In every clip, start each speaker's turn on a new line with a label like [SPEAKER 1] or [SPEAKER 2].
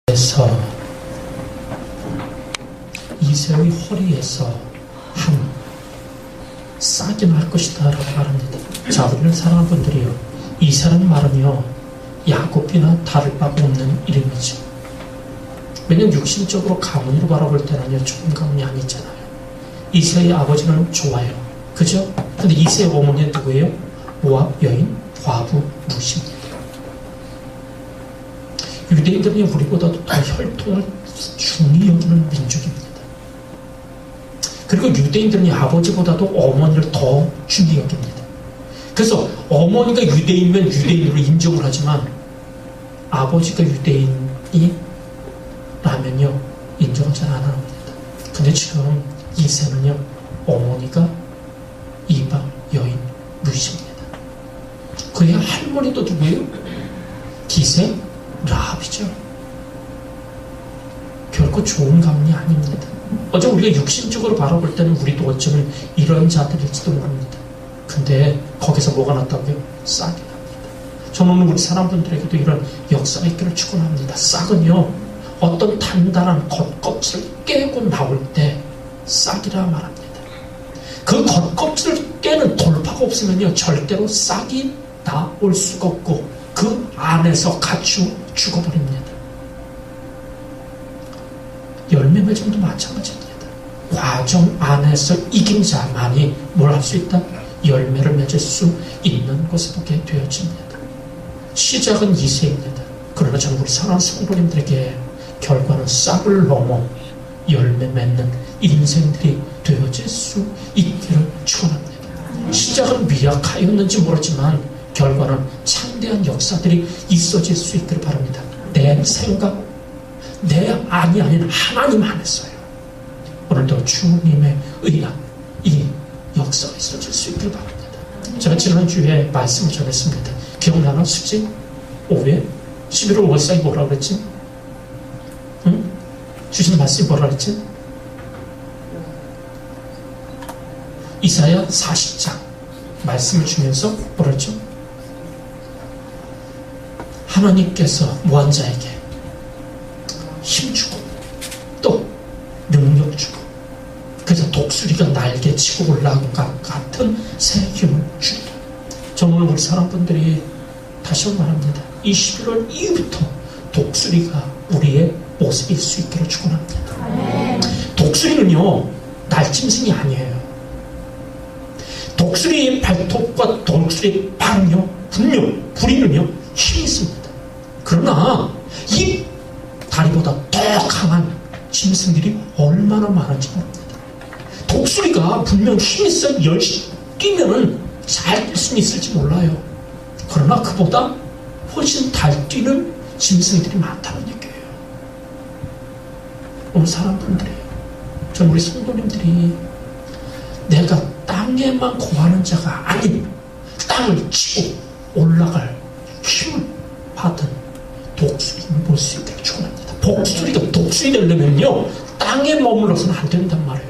[SPEAKER 1] 그래서 이새의 허리에서 한 싹이 날 것이다 라고 말합니다. 자, 우리는 사랑하는 분들이요, 이새라는 말은요 야곱이나 다를 바가 없는 이름이죠. 왜냐면 육신적으로 가문으로 바라볼 때는요 좋은 가문이 아니잖아요. 이새의 아버지는 좋아요, 그죠? 근데 이새의 어머니는 누구예요? 모압 여인 과부 루시입니다. 유대인들은 우리보다도 더 혈통을 중히 여기는 민족입니다. 그리고 유대인들은 아버지보다도 어머니를 더 중히 여깁니다. 그래서 어머니가 유대인이면 유대인으로 인정을 하지만 아버지가 유대인이 라면요 인정을 잘 안 합니다. 근데 지금 이새는요 어머니가 이방 여인 루시입니다. 그의 할머니도 누구예요? 기생 라합이죠. 결코 좋은 가문이 아닙니다. 어제 우리가 육신적으로 바라볼 때는 우리도 어쩌면 이런 자들일지도 모릅니다. 근데 거기서 뭐가 났다고요? 싹이 납니다. 저는 오늘 우리 사람분들에게도 이런 역사가 있기를 축원합니다. 싹은요 어떤 단단한 겉껍질을 깨고 나올 때 싹이라 말합니다. 그 겉껍질을 깨는 돌파가 없으면요 절대로 싹이 나올 수가 없고 그 안에서 같이 죽어버립니다. 열매 맺음도 마찬가지입니다. 과정 안에서 이긴 자만이 뭘 할 수 있다? 열매를 맺을 수 있는 것을 보게 되어집니다. 시작은 이새입니다. 그러나 저는 우리 사랑하는 성도님들에게 결과는 싹을 넘어 열매 맺는 인생들이 되어질 수 있기를 축원합니다. 시작은 미약하였는지 모르지만 결과는 창대한 역사들이 있어질 수 있기를 바랍니다. 내 생각, 내 안이 아닌 하나님 안에서요. 오늘도 주님의 의한 이 역사가 있어질 수 있기를 바랍니다. 제가 지난주에 말씀을 전했습니다. 기억나나? 수지 5회 11월 5일 사이 뭐라 그랬지? 응? 주신 말씀이 뭐라 그랬지? 이사야 40장 말씀을 주면서 뭐라 그랬죠? 하나님께서 무한자에게 힘주고 또 능력 주고 그래서 독수리가 날개치고 올라간 것 같은 새 힘을 주리라. 저는 우리 사람분들이 다시 한번 말합니다. 이 11월 이후부터 독수리가 우리의 모습일 수 있기를 축원합니다. 독수리는요 날짐승이 아니에요. 독수리의 발톱과 독수리의 발은요 분명 부리는요 힘이 있습니다. 그러나 이 다리보다 더 강한 짐승들이 얼마나 많은지 모릅니다. 독수리가 분명 힘이 있어 열심히 뛰면은 잘 뛸 수는 있을지 몰라요. 그러나 그보다 훨씬 잘 뛰는 짐승들이 많다는 얘기예요. 오늘 사람분들이, 전 우리 성도님들이 내가 땅에만 거하는 자가 아닌 땅을 치고 올라갈 힘을 받은 독수리를 볼 수 있기를 축원합니다. 독수리가 독수리 되려면요 땅에 머물러서는 안 된단 말이에요.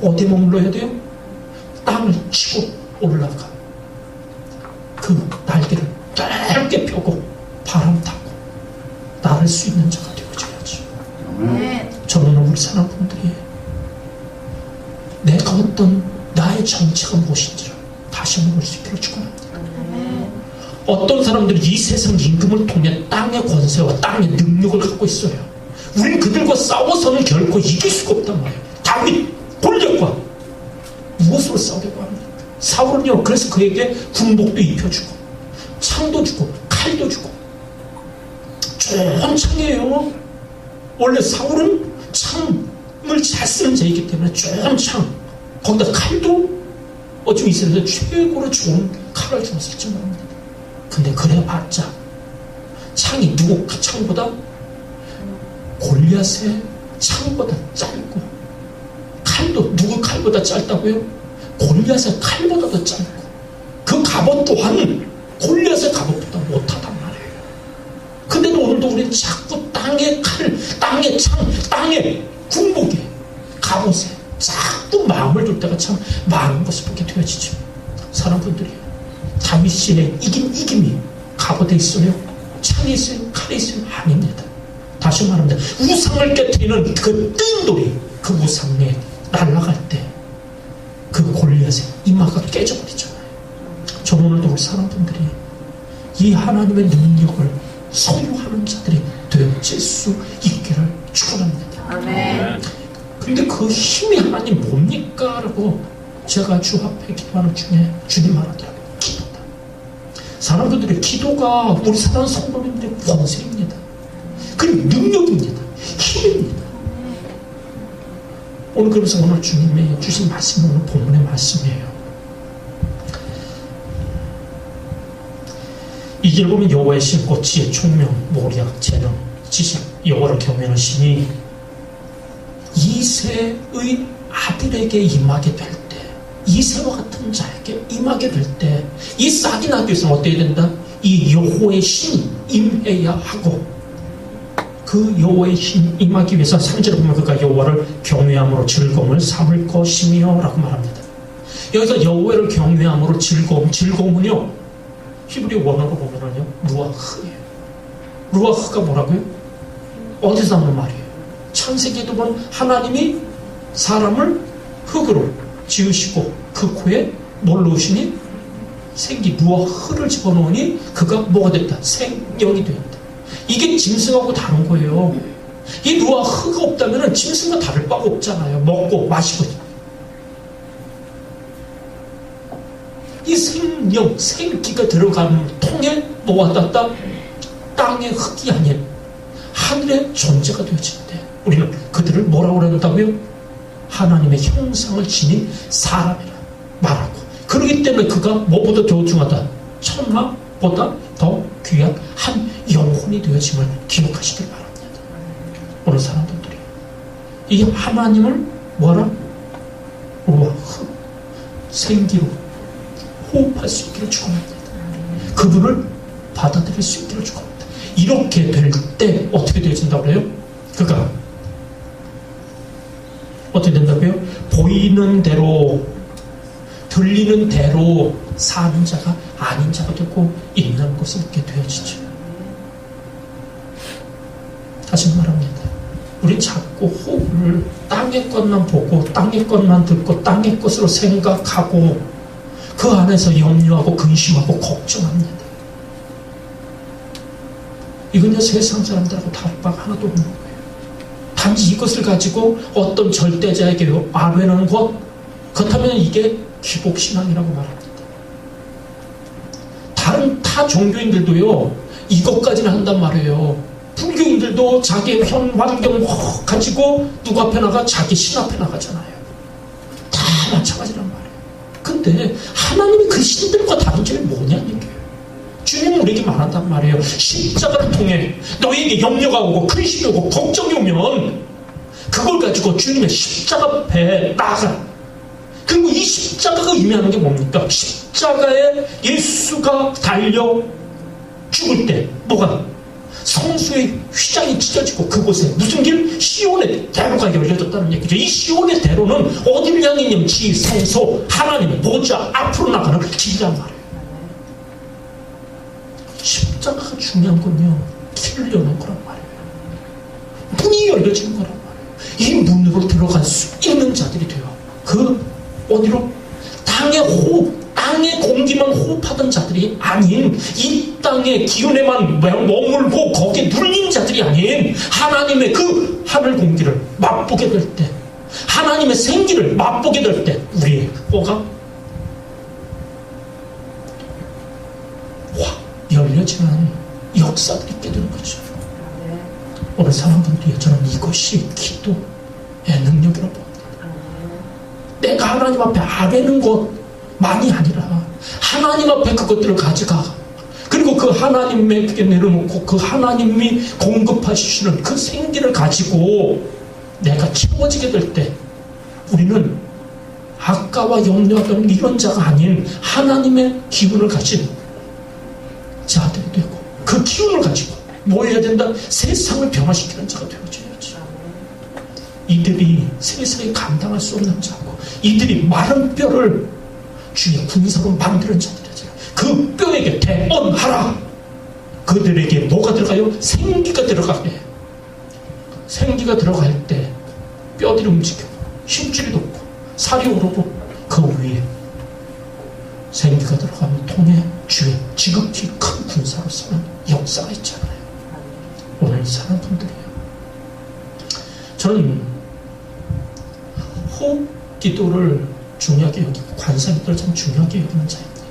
[SPEAKER 1] 어디 머물러야 돼요? 땅을 치고 올라가 그 날개를 넓게 펴고 바람 타고 날을 수 있는 자가 되어줘야죠. 저는 우리 사람분들이 내가 어떤 나의 정체가 무엇인지를 다시 한번 볼 수 있기를 축원합니다. 어떤 사람들이 이 세상 임금을 통해 땅의 권세와 땅의 능력을 갖고 있어요. 우리는 그들과 싸워서는 결코 이길 수가 없단 말이에요. 다윗, 골리앗과 무엇으로 싸우려고 합니까? 사울은요 그래서 그에게 군복도 입혀주고 창도 주고 칼도 주고 좋은 창이에요. 원래 사울은 창을 잘 쓰는 자이기 때문에 좋은 창 거기다 칼도 어쩌면 이스라엘에서 최고로 좋은 칼을 주었을지 모릅니다. 근데 그래봤자 창이 누구 그 창보다 골리앗의 창보다 짧고 칼도 누구 칼보다 짧다고요? 골리앗의 칼보다 더 짧고 그 갑옷 또한 골리앗의 갑옷보다 못하단 말이에요. 근데도 오늘도 우리는 자꾸 땅의 칼, 땅의 창, 땅의 군복에 갑옷에 자꾸 마음을 둘 때가 참 많은 것을 보게 되어지죠. 사람분들이 다윗의 이김이 갑옷에 있어요? 창이 있어요? 칼이 있어요? 아닙니다. 다시 말합니다. 우상을 깨뜨리는 그 뜬돌이 그 우상에 날아갈 때 그 골리앗의 이마가 깨져버리잖아요. 저는 오늘도 우리 사람분들이 이 하나님의 능력을 소유하는 자들이 되어질 수 있기를 축원합니다.
[SPEAKER 2] 아멘.
[SPEAKER 1] 근데 그 힘이 하나님 뭡니까? 라고 제가 주 앞에 기도하는 중에 주님 말하더라고요. 기도다. 사람들의 기도가 우리 사랑하는 성도님들의 권세입니다. 그 능력입니다. 힘입니다. 오늘 그래서 오늘 주님이 주신 말씀은 오늘 본문의 말씀이에요. 이길 보면 여호와의 신 곧 지혜, 총명, 모략, 재능, 지식, 여호와를 경외하는 신이 이새의 아들에게 임하게 될 때, 이새와 같은 자에게 임하게 될 때, 이 싹이 나기 위해서는 어떻게 된다? 이 여호와의 신이 임해야 하고, 그 여호와의 신 임하기 위해서 3절에 보면 그가 여호와를 경외함으로 즐거움을 삼을 것이며 라고 말합니다. 여기서 여호와를 경외함으로 즐거움은요, 히브리 원어로 보면은요, 루아흐예요. 루아흐가 뭐라고요? 어디서 나오는 말이에요? 창세기에도 보면 하나님이 사람을 흙으로 지으시고 그 코에 뭘 넣으시니? 생기, 루아흐를 집어넣으니 그가 뭐가 됐다? 생명이 되었다. 이게 짐승하고 다른 거예요. 이 루아흐가 없다면 짐승과 다를 바가 없잖아요. 먹고 마시고. 이 생명, 생기가 들어가는 통에 뭐가 닿다? 땅의 흙이 아닌 하늘의 존재가 되어지는데 우리는 그들을 뭐라고 그런다고요? 하나님의 형상을 지닌 사람이라 말하고, 그렇기 때문에 그가 뭐보다 더 중하다? 천하보다 더 귀한 한 영혼이 되어짐을 기억하시길 바랍니다. 오늘 사람들이 이 하나님을 뭐라? 루아흐, 생기로 호흡할 수 있기를 축원합니다. 그분을 받아들일 수 있기를 축원합니다. 이렇게 될 때 어떻게 되어진다고 그래요? 그가 어떻게 된다고요? 보이는 대로, 들리는 대로 사는 자가 아닌 자가 되고 있는 것을 있게 되어지죠. 다시 말합니다. 우리 자꾸 호흡을 땅의 것만 보고 땅의 것만 듣고 땅의 것으로 생각하고 그 안에서 염려하고 근심하고 걱정합니다. 이건요, 세상 사람들하고 다를 바가 하나도 없는 거예요. 단지 이것을 가지고 어떤 절대자에게 아뢰는 것, 그렇다면 이게 기복신앙이라고 말합니다. 다른 타 종교인들도요, 이것까지는 한단 말이에요. 불교인들도 자기의 현 환경 가지고 누구 앞에 나가? 자기 신 앞에 나가잖아요. 다 마찬가지란 말이에요. 근데 하나님이 그 신들과 다른 점이 뭐냐는 얘기예요. 주님은 우리에게 말한단 말이에요. 십자가를 통해 너에게 염려가 오고 근심이 오고 걱정이 오면 그걸 가지고 주님의 십자가 앞에 나아가. 그리고 이 십자가가 의미하는 게 뭡니까? 십자가에 예수가 달려 죽을 때 뭐가? 성수의 휘장이 찢어지고 그곳에 무슨 길? 시온의 대로가 열려졌다는 얘기죠. 이 시온의 대로는 어딜 향해 있냐면 지, 성소, 하나님, 보좌 앞으로 나가는 길이란 말이에요. 십자가가 중요한 건요, 길을 여는 거란 말이에요. 문이 열려지는 거란 말이에요. 이 문으로 들어갈 수 있는 자들이 돼요. 그 어디로? 땅의 호흡, 땅의 공기만 호흡하던 자들이 아닌, 이 땅의 기운에만 머물고 거기에 눌린 자들이 아닌 하나님의 그 하늘 공기를 맛보게 될 때, 하나님의 생기를 맛보게 될 때 우리의 뭐가 열려지는 역사들이 있게 되는 거죠. 오늘 사람들이 저는 이것이 기도의 능력이라고 봅니다. 내가 하나님 앞에 아뢰는 것만이 아니라 하나님 앞에 그것들을 가져가, 그리고 그 하나님에게 내려놓고 그 하나님이 공급하시는 그 생기를 가지고 내가 채워지게 될 때 우리는 아까와 염려하던 이런 자가 아닌 하나님의 기운을 가진 자들이 되고, 그 기운을 가지고 뭐 해야 된다? 세상을 변화시키는 자가 되어줘야지. 이들이 세상에 감당할 수 없는 자고, 이들이 마른 뼈를 주의 군사로 만드는 자들이잖아. 그 뼈에게 대언하라. 그들에게 뭐가 들어가요? 생기가 들어가게. 생기가 들어갈 때 뼈들이 움직이고 힘줄이 돋고 살이 오르고 그 위에 생기가 들어가면 통에 주에 지극히 큰 군사로서는 역사가 있잖아요. 오늘 사는 분들이에요. 저는 호흡 기도를 중요하게 여기고 관상기도를 참 중요하게 여기는 자입니다.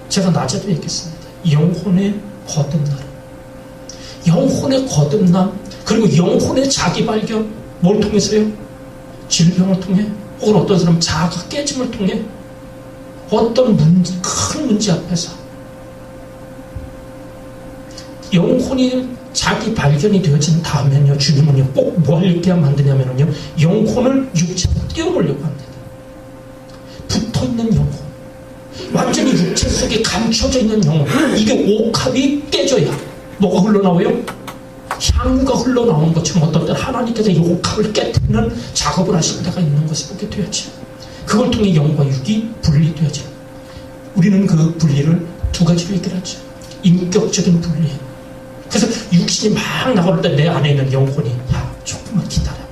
[SPEAKER 1] 제가 낮에도 얘기했습니다. 영혼의 거듭남, 영혼의 거듭남, 그리고 영혼의 자기 발견, 뭘 통해서요? 질병을 통해, 혹은 어떤 사람은 자아가 깨짐을 통해, 어떤 큰 문제 앞에서 영혼이 자기 발견이 되어진 다음에는요, 주님은요, 꼭 뭘 이렇게 만드냐면요, 영혼을 육체로 띄워보려고 합니다. 붙어있는 영혼, 완전히 육체 속에 감춰져 있는 영혼, 이게 옥합이 깨져야 뭐가 흘러나와요? 향유가 흘러나오는 것처럼 어떤 때는 하나님께서 이 옥합을 깨뜨리는 작업을 하신 데가 있는 것을 보게 되었죠. 그걸 통해 영과 육이 분리되어져. 우리는 그 분리를 두 가지로 얘기를 하죠. 인격적인 분리. 그래서 육신이 막 나올 때 내 안에 있는 영혼이 야 조금만 기다려봐.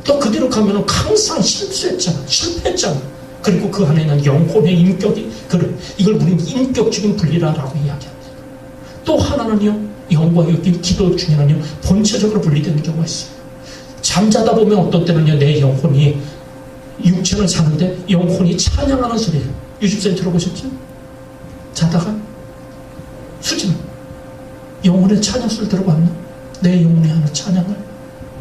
[SPEAKER 1] 또 그대로 가면 항상 실패했잖아. 그리고 그 안에 있는 영혼의 인격이 그래. 이걸 우리는 인격적인 분리라고 이야기합니다. 또 하나는요, 영과 육이 기도 중에는요 본체적으로 분리되는 경우가 있어요. 잠자다 보면 어떤 때는요 내 영혼이 육체는 자는데 영혼이 찬양하는 소리예요. 유집사님 들어보셨죠? 자다가 수진 영혼의 찬양 소리 들어봤나? 내 영혼이 하는 찬양을.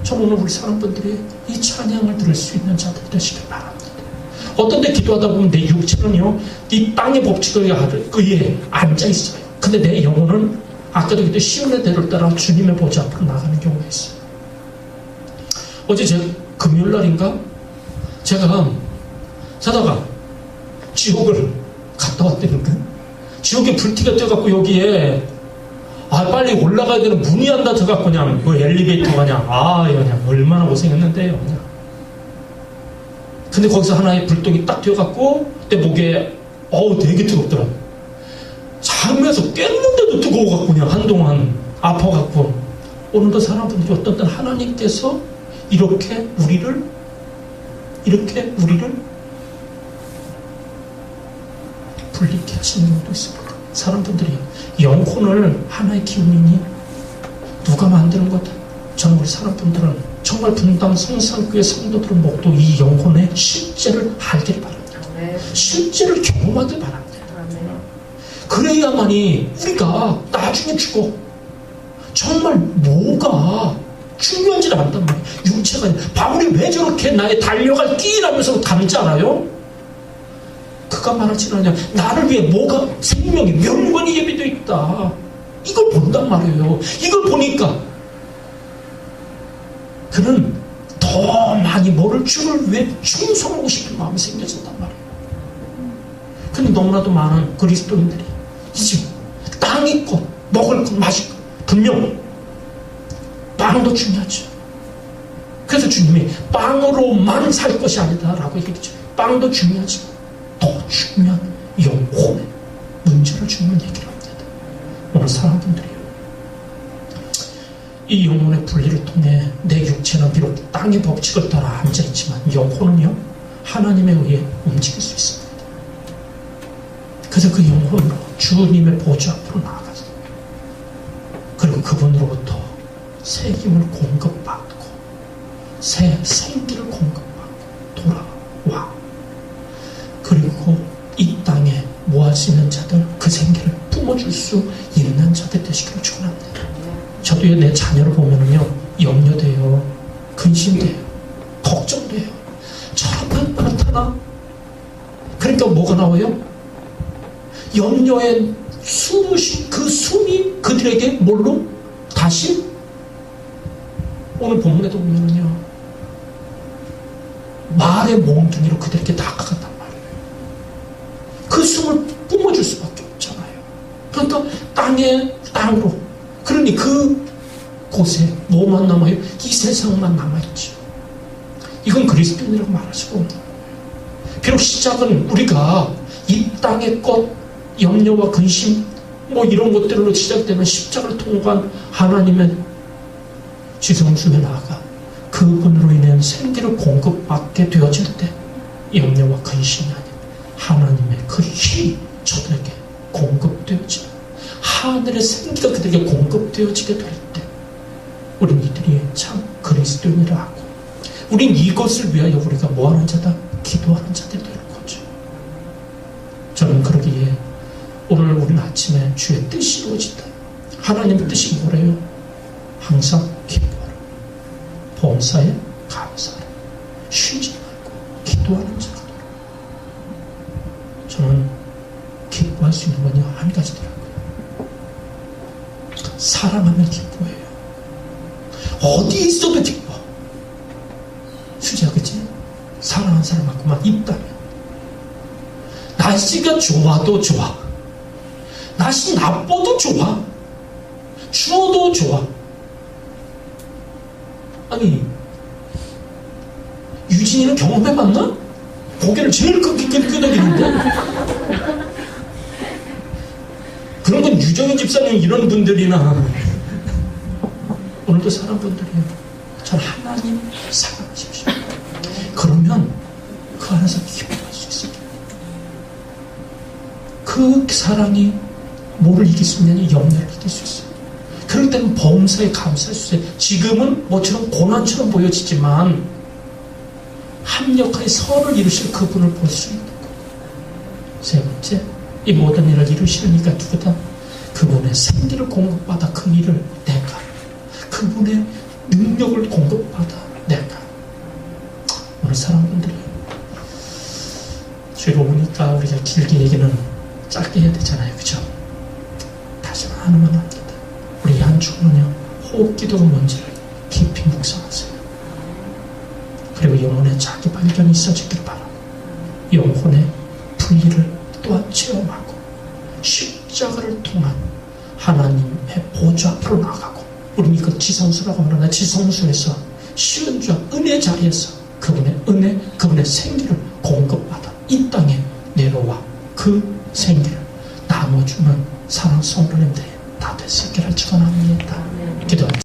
[SPEAKER 1] 저는 오늘 우리 사람분들이 이 찬양을 들을 수 있는 자들 되시길 바랍니다. 어떤 데 기도하다 보면 내 육체는요 이 땅의 법칙에 의해 앉아 있어요. 근데 내 영혼은 아까도 그때 시온의 대로를 따라 주님의 보좌 앞으로 나가는 경우가 있어요. 어제 제가 금요일날인가 제가 자다가 지옥을 갔다 왔다니까. 지옥에 불티가 떼갖고 여기에 빨리 올라가야 되는 문이 안 닫혀갖고 그냥 그 엘리베이터가 그냥 얼마나 고생했는데요. 그냥. 근데 거기서 하나의 불똥이 딱 튀어갖고 내 목에 되게 뜨겁더라. 잠에서 깼는데도 뜨거워갖고 그냥 한동안 아파갖고. 오늘도 사람분들이 어떤 때는 하나님께서 이렇게 우리를 분리케치는 경우도 있습니다. 사람분들이 영혼을 하나의 기운이니 누가 만드는 거다. 저는 우리 사람분들은 정말 분당 성산교회 성도들은 모두 이 영혼의 실제를 알기를 바랍니다. 실제를 경험하길 바랍니다. 그래야만이 우리가 나중에 죽어 정말 뭐가 중요한지를 안단 말이에요. 육체가 바울이 왜 저렇게 나의 달려갈 끼라면서 감잖아요. 그가 말하지 않냐. 나를 위해 뭐가 생명이 명분이 예비되어 있다. 이걸 본단 말이에요. 이걸 보니까 그는 더 많이 뭐를 주를 위해 충성하고 싶은 마음이 생겨진단 말이에요. 근데 너무나도 많은 그리스도인들이 이제 땅이 것, 먹을 것, 마실 것, 분명 빵도 중요하죠. 그래서 주님이 빵으로만 살 것이 아니다라고 얘기했죠. 빵도 중요하지만 더 중요한 영혼의 문제를 주님은 얘기를 합니다. 오늘 사람분들이요, 이 영혼의 분리를 통해 내 육체는 비록 땅의 법칙을 따라 앉아있지만 영혼은요 하나님에 의해 움직일 수 있습니다. 그래서 그 영혼으로 주님의 보좌 앞으로 나아가서 그리고 그분으로부터 새 힘을 공급받고 새 생기를 공급받고 돌아와 그리고 이 땅에 모아지는 자들 그 생기를 뿜어줄 수 있는 자들 되시기를 축원합니다. 저도요 내 자녀를 보면은요 염려돼요, 근심돼요, 걱정돼요. 저런 나타나. 그러니까 뭐가 나와요? 염려의 그 숨이 그들에게 뭘로 다시 오늘 본문에도 보면은요 말의 몽둥이로 그들에게 다가간단 말이에요. 그 숨을 뿜어줄 수밖에 없잖아요. 그러니까 땅으로 그러니 그 곳에 뭐만 남아요? 이 세상만 남아있죠. 이건 그리스도인이라고 말할 수가 없는 거예요. 비록 시작은 우리가 이 땅의 것, 염려와 근심 이런 것들로 시작되는 십자가를 통한 하나님의 지성소에 나아가 그분으로 인한 생기를 공급받게 되어질 때 염려와 근심이 아닌 하나님의 그 힘이 저들에게 공급되어지는 하늘의 생기가 그들에게 공급되어지게 될 때 우린 이들이 참 그리스도인이라 하고 우린 이것을 위하여 우리가 뭐하는 자다? 기도하는 자들이 되는 거죠. 저는 그러기에 오늘 우리는 아침에 주의 뜻이 이루어진다. 하나님의 뜻이 뭐래요? 항상 기뻐하라. 범사에 감사하라. 쉬지 말고 기도하는 자가 되라. 저는 기뻐할 수 있는 건요 한 가지더라고요. 사랑하면 기뻐해요. 어디 있어도 기뻐. 수지야, 그치? 사랑하는 사람만큼만 있다면. 날씨가 좋아도 좋아. 날씨 나빠도 좋아. 추워도 좋아. 아니, 유진이는 경험해봤나? 고개를 제일 끄덕이는데? 그런 건 유정희 집사님 이런 분들이나 오늘도 사람분들이에요. 전 하나님 사랑하십시오. 그러면 그 안에서 기뻐할 수 있어요. 그 사랑이 뭐를 이길 수 있느냐? 염려를 이길 수 있어요. 그럴 때는 범사에 감사할 수 있어요. 지금은 뭐처럼 고난처럼 보여지지만 합력하여 선을 이루실 그분을 볼 수 있는 거예요. 세 번째, 이 모든 일을 이루시려니까 누구다? 그분의 생기를 공급받아 그 일을 내가, 그분의 능력을 공급받아 내가. 오늘 사람분들이 죄가 오니까 우리가 길게 얘기는 짧게 해야 되잖아요, 그죠? 다시만 하나만 합니다. 우리 한 주는요 호흡기도가 뭔지를 깊이 묵상하세요. 그리고 영혼의 자기 발견이 있어지길 바라고 영혼의 분리를 또한 체험하고 십자가를 통한 하나님의 보좌 앞으로 나가고, 우리는 이걸 지성소라고 하는데 지성소에서 시은주와 은혜 자리에서 그분의 은혜, 그분의 생기를 공급받아 이 땅에 내려와 그 생기를 나눠주는 사랑 성도님들이 다 됐을 기를 축원합니다. 기도합니다.